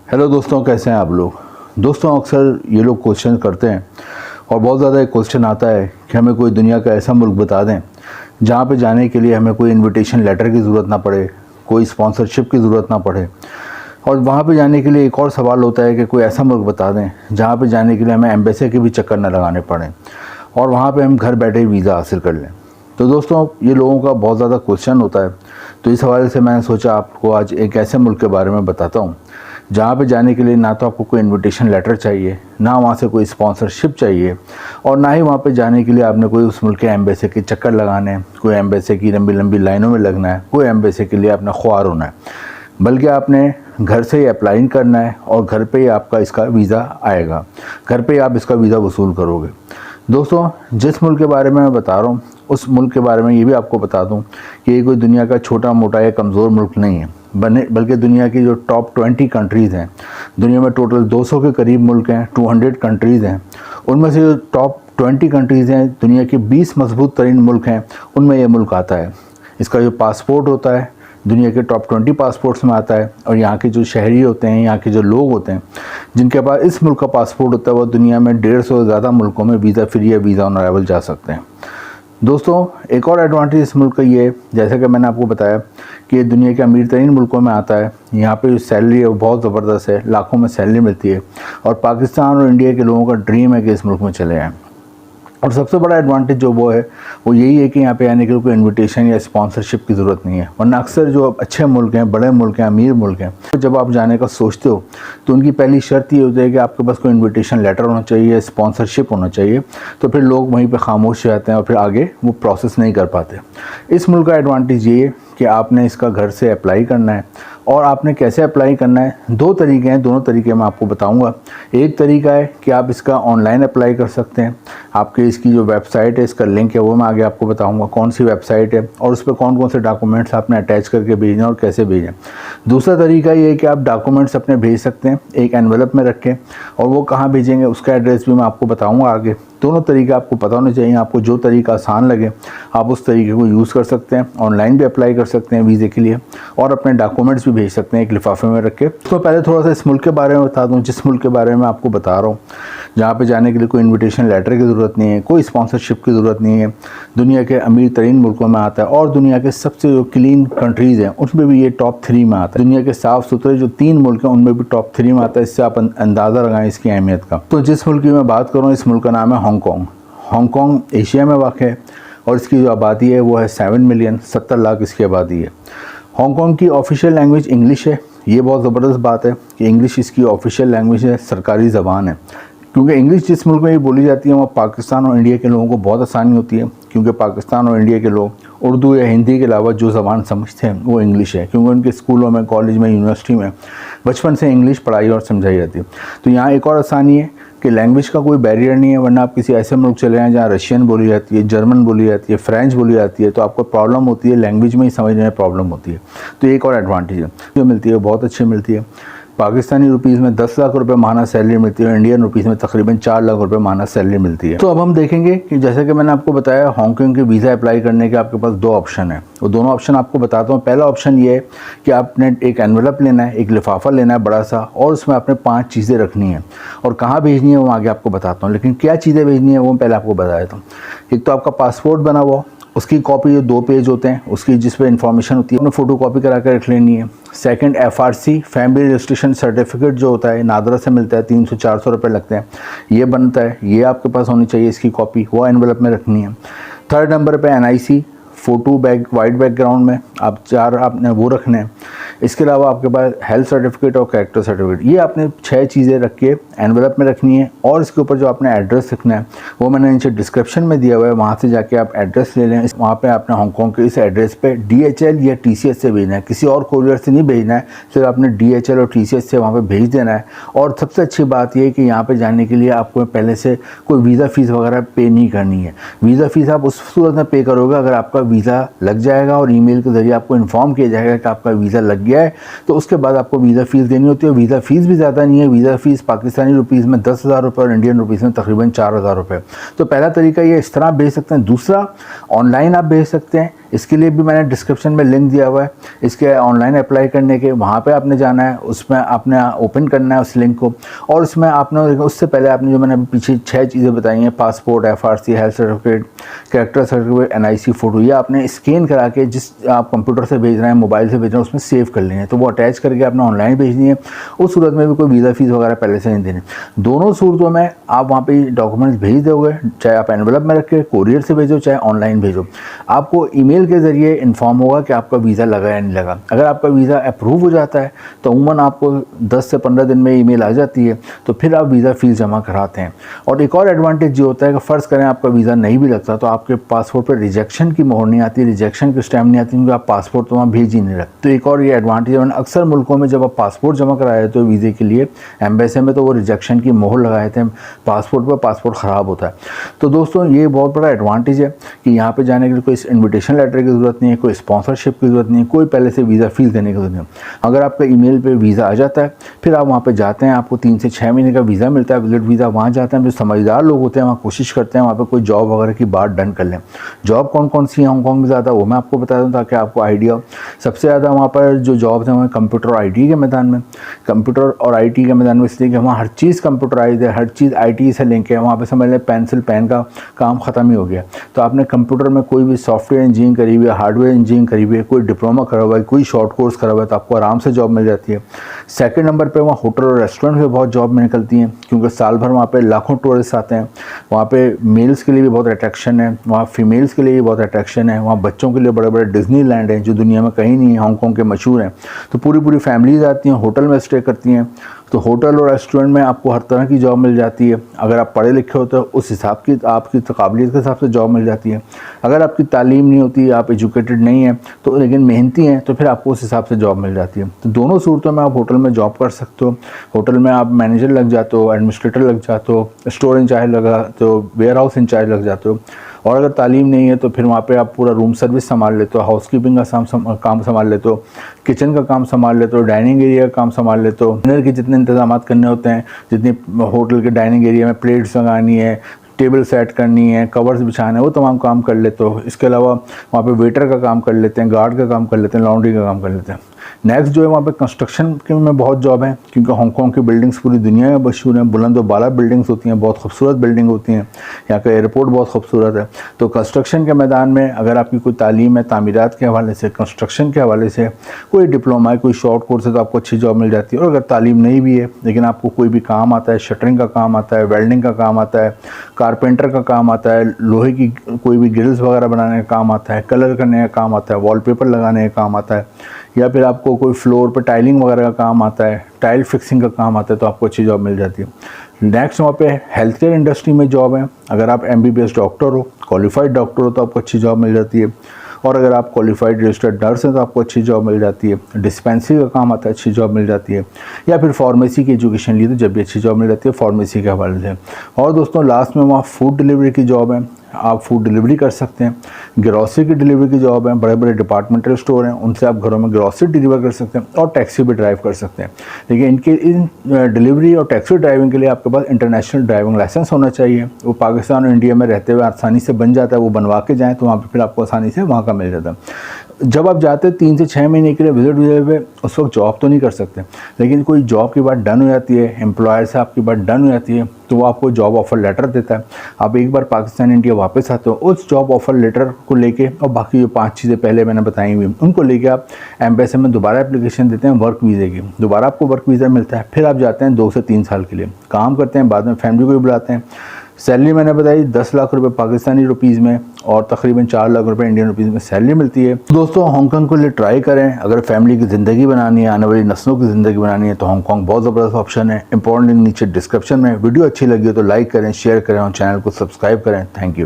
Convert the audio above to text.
Hello दोस्तों, कैसे हैं आप लोग। दोस्तों, अक्सर ये लोग क्वेश्चन करते हैं और बहुत ज़्यादा एक क्वेश्चन आता है कि हमें कोई दुनिया का ऐसा मुल्क बता दें जहाँ पे जाने के लिए हमें कोई इनविटेशन लेटर की ज़रूरत ना पड़े, कोई स्पॉन्सरशिप की ज़रूरत ना पड़े। और वहाँ पे जाने के लिए एक और सवाल होता है कि कोई ऐसा मुल्क बता दें जहाँ पे जाने के लिए हमें एम्बेसी के भी चक्कर न लगाने पड़ें और वहाँ पे हम घर बैठे वीज़ा हासिल कर लें। तो दोस्तों, ये लोगों का बहुत ज़्यादा क्वेश्चन होता है। तो इस हवाले से मैंने सोचा आपको आज एक ऐसे मुल्क के बारे में बताता हूँ जहाँ पे जाने के लिए ना तो आपको कोई इनविटेशन लेटर चाहिए, ना वहाँ से कोई स्पॉन्सरशिप चाहिए, और ना ही वहाँ पे जाने के लिए आपने कोई उस मुल्क के एम्बेसी के चक्कर लगाने हैं, कोई एम्बेसी की लंबी लंबी लाइनों में लगना है, कोई एम्बेसी के लिए आपने ख्वार होना है। बल्कि आपने घर से ही अप्लाई करना है और घर पे ही आपका इसका वीज़ा आएगा, घर पे ही आप इसका वीज़ा वसूल करोगे। दोस्तों, जिस मुल्क के बारे में मैं बता रहा हूँ उस मुल्क के बारे में ये भी आपको बता दूँ कि ये कोई दुनिया का छोटा मोटा या कमज़ोर मुल्क नहीं है, बल्कि दुनिया की जो टॉप 20 कंट्रीज़ हैं, दुनिया में टोटल 200 के करीब मुल्क हैं, 200 कंट्रीज़ हैं, उनमें से जो टॉप 20 कंट्रीज़ हैं, दुनिया के 20 मजबूत तरीन मुल्क हैं, उनमें यह मुल्क आता है। इसका जो पासपोर्ट होता है दुनिया के टॉप 20 पासपोर्ट्स में आता है, और यहाँ के जो शहरी होते हैं, यहाँ के जो लोग होते हैं जिनके पास इस मुल्क का पासपोर्ट होता है, वो दुनिया में 150 से ज़्यादा मुल्कों में वीज़ा फ्री या वीज़ा ऑन अराइवल जा सकते हैं। दोस्तों, एक और एडवांटेज इस मुल्क का ये है, जैसा कि मैंने आपको बताया कि ये दुनिया के अमीर तरीन मुल्कों में आता है। यहाँ पे जो सैलरी है वो बहुत ज़बरदस्त है, लाखों में सैलरी मिलती है, और पाकिस्तान और इंडिया के लोगों का ड्रीम है कि इस मुल्क में चले आएँ। और सबसे बड़ा एडवांटेज जो वो है वो यही है कि यहाँ पे आने के लिए कोई इनविटेशन या स्पॉन्सरशिप की ज़रूरत नहीं है। वरना अक्सर जो अच्छे मुल्क हैं, बड़े मुल्क हैं, अमीर मुल्क हैं, तो जब आप जाने का सोचते हो तो उनकी पहली शर्त ये होती है कि आपके पास कोई इनविटेशन लेटर होना चाहिए, स्पॉन्सरशिप होना चाहिए। तो फिर लोग वहीं पर खामोश रहते हैं और फिर आगे वो प्रोसेस नहीं कर पाते। इस मुल्क का एडवांटेज ये है कि आपने इसका घर से अप्लाई करना है, और आपने कैसे अप्लाई करना है, दो तरीके हैं, दोनों तरीके मैं आपको बताऊंगा। एक तरीका है कि आप इसका ऑनलाइन अप्लाई कर सकते हैं। आपके इसकी जो वेबसाइट है, इसका लिंक है, वो मैं आगे आपको बताऊंगा कौन सी वेबसाइट है और उस पर कौन कौन से डॉक्यूमेंट्स आपने अटैच करके भेजना और कैसे भेजें। दूसरा तरीका ये है कि आप डॉक्यूमेंट्स अपने भेज सकते हैं एक एनवेलप में रख के, और वो कहाँ भेजेंगे उसका एड्रेस भी मैं आपको बताऊँगा आगे। दोनों तरीके आपको पता होने चाहिए। आपको जो तरीका आसान लगे आप उस तरीके को यूज़ कर सकते हैं। ऑनलाइन भी अप्लाई कर सकते हैं वीज़े के लिए, और अपने डॉक्यूमेंट्स भी भेज सकते हैं एक लिफाफे में रख के। तो पहले थोड़ा सा इस मुल्क के बारे में बता दूं, जिस मुल्क के बारे में आपको बता रहा हूँ, जहाँ पे जाने के लिए कोई इनविटेशन लेटर की ज़रूरत नहीं है, कोई स्पॉन्सरशिप की ज़रूरत नहीं है, दुनिया के अमीर तरीन मुल्कों में आता है, और दुनिया के सबसे जो क्लीन कंट्रीज़ हैं उसमें भी ये टॉप 3 में आता है। दुनिया के साफ़ सुथरे जो 3 मुल्क हैं उनमें भी टॉप 3 में आता है। इससे आप अंदाज़ा लगाएं इसकी अहमियत का। तो जिस मुल्क की मैं बात करूँ, इस मुल्क का नाम है हांगकॉन्ग। हांगकॉन्ग एशिया में वाक़ है और इसकी जो आबादी है वो है 7 मिलियन, 70 लाख इसकी आबादी है। हांगकॉन्ग की ऑफिशियल लैंग्वेज इंग्लिश है। ये बहुत ज़बरदस्त बात है कि इंग्लिश इसकी ऑफिशियल लैंग्वेज है, सरकारी ज़बान है, क्योंकि इंग्लिश जिस मुल्क में ये बोली जाती है वहाँ पाकिस्तान और इंडिया के लोगों को बहुत आसानी होती है, क्योंकि पाकिस्तान और इंडिया के लोग उर्दू या हिंदी के अलावा जो ज़बान समझते हैं वो इंग्लिश है, क्योंकि उनके स्कूलों में, कॉलेज में, यूनिवर्सिटी में बचपन से इंग्लिश पढ़ाई और समझाई जाती है। तो यहाँ एक और आसानी है कि लैंग्वेज का कोई बैरियर नहीं है। वरना आप किसी ऐसे मुल्क चले जाएँ जहाँ रशियन बोली जाती है, जर्मन बोली जाती है, फ्रेंच बोली जाती है, तो आपको प्रॉब्लम होती है, लैंग्वेज में ही समझने में प्रॉब्लम होती है। तो एक और एडवांटेज है जो मिलती है, बहुत अच्छी मिलती है। पाकिस्तानी रुपीज़ में 10 लाख रुपए माहाना सैलरी मिलती है, इंडियन रुपीज़ में तकरीबन 4 लाख रुपए माहाना सैलरी मिलती है। तो अब हम देखेंगे कि जैसे कि मैंने आपको बताया, हांगकॉन्ग के वीज़ा अप्लाई करने के आपके पास 2 ऑप्शन है। वो दोनों ऑप्शन आपको बताता हूँ। पहला ऑप्शन ये है कि आपने एक एनवेलप लेना है, एक लिफाफा लेना है बड़ा सा, और उसमें आपने 5 चीज़ें रखनी है, और कहाँ भेजनी है वो आगे आपको बताता हूँ। लेकिन क्या चीज़ें भेजनी है वो पहले आपको बता देता हूँ। एक तो आपका पासपोर्ट बना हुआ, उसकी कॉपी जो 2 पेज होते हैं उसकी, जिस पे इन्फॉर्मेशन होती है, उन्हें फ़ोटो कॉपी करा कर रख लेनी है। Second, FRC family registration certificate जो होता है, नादरा से मिलता है, 300-400 रुपये लगते हैं, ये बनता है, ये आपके पास होनी चाहिए इसकी कॉपी, वो एनवेलप में रखनी है। थर्ड नंबर पे NIC फ़ोटो वाइट बैकग्राउंड में, आप 4 आपने वो रखने हैं। इसके अलावा आपके पास हेल्थ सर्टिफिकेट और कैरेक्टर सर्टिफिकेट, ये आपने 6 चीज़ें रख के एनवेलप में रखनी है। और इसके ऊपर जो आपने एड्रेस लिखना है वो मैंने नीचे डिस्क्रिप्शन में दिया हुआ है, वहाँ से जाके आप एड्रेस ले लें। वहाँ पे आपने हांगकॉन्ग के इस एड्रेस पे DHL या TCS से भेजना है, किसी और कोरियर से नहीं भेजना है, सिर्फ आपने DHL और TCS से वहाँ पे भेज देना है। और सबसे अच्छी बात यह है कि यहाँ पे जाने के लिए आपको पहले से कोई वीज़ा फ़ीस वगैरह पे नहीं करनी है। वीज़ा फ़ीस आप उस सूरत में पे करोगे अगर आपका वीज़ा लग जाएगा और ईमेल के ज़रिए आपको इन्फॉर्म किया जाएगा कि आपका वीज़ा लग गया है, तो उसके बाद आपको वीज़ा फ़ीस देनी होती है। वीज़ा फ़ीस भी ज़्यादा नहीं है, वीज़ा फ़ीस पाकिस्तानी रुपीज़ में 10,000 रुपये और इंडियन रुपीज़ में तकरीबन 4,000 रुपये। तो पहला तरीका ये, इस तरह आप भेज सकते हैं। दूसरा, ऑनलाइन आप भेज सकते हैं। इसके लिए भी मैंने डिस्क्रिप्शन में लिंक दिया हुआ है इसके ऑनलाइन अप्लाई करने के। वहाँ पे आपने जाना है, उसमें आपने ओपन करना है उस लिंक को, और उसमें आपने उससे पहले आपने जो मैंने पीछे 6 चीज़ें बताई हैं, passport, FRC, health certificate, character certificate, NIC photo, ये आपने स्कैन करा के जिस आप कंप्यूटर से भेज रहे हैं, मोबाइल से भेज रहे हैं, उसमें सेव कर लेंगे। तो वो अटैच करके आपने ऑनलाइन भेजनी है। उस सूरत में भी कोई वीज़ा फीस वगैरह पहले से नहीं देनी। दोनों सूरतों में आप वहाँ पे डॉक्यूमेंट्स भेज दोगे, चाहे आप एनवेलप में रख के कोरियर से भेजो, चाहे ऑनलाइन भेजो। आपको ईमेल के ज़रिए इन्फॉर्म होगा कि आपका वीज़ा लगा या नहीं लगा। अगर आपका वीज़ा अप्रूव हो जाता है तो उमूमन आपको 10 से 15 दिन में ईमेल आ जाती है, तो फिर आप वीज़ा फीस जमा कराते हैं। और एक और एडवांटेज ये होता है कि फ़र्ज़ करें आपका वीज़ा नहीं भी लगता तो आपके पासपोर्ट पर रिजेक्शन की मोहर नहीं आती, रिजेक्शन की स्टैम्प नहीं आती, क्योंकि आप पासपोर्ट तो वहाँ भेज ही नहीं रहे। तो एक और ये एडवांटेज है। अक्सर मुल्कों में जब आप पासपोर्ट जमा कराए तो वीज़े के लिए एम्बेसी में, तो वो रिजेक्शन की मोहर लगाए थे पासपोर्ट पर, पासपोर्ट ख़राब होता है। तो दोस्तों ये बहुत बड़ा एडवांटेज है कि यहाँ पे जाने के लिए कोई इन्विटेशन लेटर की ज़रूरत नहीं है, कोई स्पॉन्सरशिप की ज़रूरत नहीं है, कोई पहले से वीज़ा फीस देने की ज़रूरत नहीं है। अगर आपका ईमेल पे वीज़ा आ जाता है, फिर आप वहाँ पे जाते हैं, आपको 3 से 6 महीने का वीज़ा मिलता है, विजिट वीज़ा। वहाँ जाते हैं, जो समझदार लोग होते हैं वहाँ कोशिश करते हैं वहाँ पर कोई जॉब वगैरह की बात डन कर लें। जॉब कौन कौन सी है हांगकॉन्ग में ज़्यादा, वो मैं आपको बता दूँ ताकि आपको आइडिया हो। सबसे ज़्यादा वहाँ पर जो जॉब्स हैं वो कंप्यूटर और IT के मैदान में। कंप्यूटर और IT के मैदान में इसलिए कि वहाँ हर चीज़ कंप्यूटराइज है, हर चीज़ IT से लिंक है। वहाँ पे समझ लें पेंसिल पेन का काम ख़त्म ही हो गया। तो आपने कंप्यूटर में कोई भी सॉफ्टवेयर इंजीनियरिंग करी हुई है, हार्डवेयर इंजीनियरिंग करी हुई है, कोई डिप्लोमा करा हुआ है, कोई शॉर्ट कोर्स करा हुआ है, तो आपको आराम से जॉब मिल जाती है। सेकंड नंबर पे वहाँ होटल और रेस्टोरेंट में बहुत जॉब निकलती हैं, क्योंकि साल भर वहाँ पे लाखों टूरिस्ट आते हैं। वहाँ पे मेल्स के लिए भी बहुत अट्रैक्शन है, वहाँ फीमेल्स के लिए भी बहुत अट्रैक्शन है। वहाँ बच्चों के लिए बड़े बड़े डिज्नीलैंड हैं जो दुनिया में कहीं नहीं है, हांगकॉन्ग के मशहूर हैं। तो पूरी फैमिलीज आती हैं, होटल में स्टे करती हैं। तो होटल और रेस्टोरेंट में आपको हर तरह की जॉब मिल जाती है। अगर आप पढ़े लिखे हो तो उस हिसाब की आपकी काबिलियत के हिसाब से जॉब मिल जाती है। अगर आपकी तालीम नहीं होती, आप एजुकेटेड नहीं हैं तो लेकिन मेहनती हैं, तो फिर आपको उस हिसाब से जॉब मिल जाती है। तो दोनों सूरतों में आप होटल में जॉब कर सकते हो। होटल में आप मैनेजर लग जाते हो, एडमिनिस्ट्रेटर लग जाते हो, स्टोर इंचार्ज लग जाते हो, वेयर हाउस इंचार्ज लग जाते हो। और अगर तालीम नहीं है तो फिर वहाँ पे आप पूरा रूम सर्विस संभाल लेते हो, हाउसकीपिंग का काम संभाल लेते हो, किचन का काम संभाल लेते हो, डाइनिंग एरिया का काम संभाल लेते हो। डिनर के जितने इंतजाम करने होते हैं, जितनी होटल के डाइनिंग एरिया में प्लेट्स लगानी है, टेबल सेट करनी है, कवर्स बिछाने, वो तमाम काम कर लेते हो। इसके अलावा वहाँ पे वेटर का काम कर लेते हैं, गार्ड का काम कर लेते हैं, लॉन्ड्री का काम कर लेते हैं। नेक्स्ट जो है वहाँ पे कंस्ट्रक्शन के में बहुत जॉब है, क्योंकि हांगकॉन्ग की बिल्डिंग्स पूरी दुनिया में मशहूर हैं। बुलंद व बाला बिल्डिंग्स होती हैं, बहुत खूबसूरत बिल्डिंग होती हैं। यहाँ का एयरपोर्ट बहुत खूबसूरत है। तो कंस्ट्रक्शन के मैदान में अगर आपकी कोई तालीम है, तामीरात के हवाले से, कंस्ट्रक्शन के हवाले से, कोई डिप्लोमा है, कोई शॉर्ट कोर्स है, तो आपको अच्छी जॉब मिल जाती है। और अगर तालीम नहीं भी है लेकिन आपको कोई भी काम आता है, शटरिंग का काम आता है, वेल्डिंग का काम आता है, कारपेंटर का काम आता है, लोहे की कोई भी ग्रिल्स वगैरह बनाने का काम आता है, कलर करने का काम आता है, वॉलपेपर लगाने का काम आता है, या फिर आपको कोई फ्लोर पर टाइलिंग वगैरह का काम आता है, टाइल फिक्सिंग का काम आता है, तो आपको अच्छी जॉब मिल जाती है। नेक्स्ट वहाँ पे हेल्थ केयर इंडस्ट्री में जॉब है। अगर आप MBBS डॉक्टर हो, क्वालिफाइड डॉक्टर हो, तो आपको अच्छी जॉब मिल जाती है। और अगर आप क्वालिफाइड रजिस्टर्ड नर्स हैं तो आपको अच्छी जॉब मिल जाती है। डिस्पेंसरी का काम आता है, अच्छी जॉब मिल जाती है। या फिर फार्मेसी की एजुकेशन ली तो जब भी अच्छी जॉब मिल जाती है फार्मेसी के हवाले से। और दोस्तों लास्ट में वहाँ फूड डिलीवरी की जॉब है, आप फूड डिलीवरी कर सकते हैं। ग्रॉसरी की डिलीवरी की जॉब है, बड़े बड़े डिपार्टमेंटल स्टोर हैं उनसे आप घरों में ग्रॉसरी डिलीवर कर सकते हैं, और टैक्सी भी ड्राइव कर सकते हैं। लेकिन इन डिलीवरी और टैक्सी ड्राइविंग के लिए आपके पास इंटरनेशनल ड्राइविंग लाइसेंस होना चाहिए। वो पाकिस्तान और इंडिया में रहते हुए आसानी से बन जाता है, वो बनवा के जाएँ तो वहाँ पर फिर आपको आसानी से वहाँ का मिल जाता है। जब आप जाते हैं 3 से 6 महीने के लिए विजिट वीज़ा पे, उस वक्त जॉब तो नहीं कर सकते, लेकिन कोई जॉब की बात डन हो जाती है, एम्प्लॉयर से आपकी बात डन हो जाती है, तो वो आपको जॉब ऑफ़र लेटर देता है। आप एक बार पाकिस्तान इंडिया वापस आते हो, उस जॉब ऑफ़र लेटर को लेके और बाकी जो 5 चीज़ें पहले मैंने बताई हुई उनको लेके आप एम्बेसी में दोबारा एप्लीकेशन देते हैं वर्क वीज़े की। दोबारा आपको वर्क वीज़ा मिलता है, फिर आप जाते हैं 2 से 3 साल के लिए काम करते हैं, बाद में फैमिली को भी बुलाते हैं। सैलरी मैंने बताई 10 लाख रुपए पाकिस्तानी रुपीज़ में और तकरीबन 4 लाख रुपए इंडियन रुपीज़ में सैलरी मिलती है। दोस्तों हांगकॉन्ग को लिए ट्राई करें। अगर फैमिली की ज़िंदगी बनानी है, आने वाली नस्लों की ज़िंदगी बनानी है, तो हांगकॉन्ग बहुत ज़बरदस्त ऑप्शन है। इंपॉर्टेंट लिंक नीचे डिस्क्रिप्शन में। वीडियो अच्छी लगी हो तो लाइक करें, शेयर करें और चैनल को सब्सक्राइब करें। Thank you.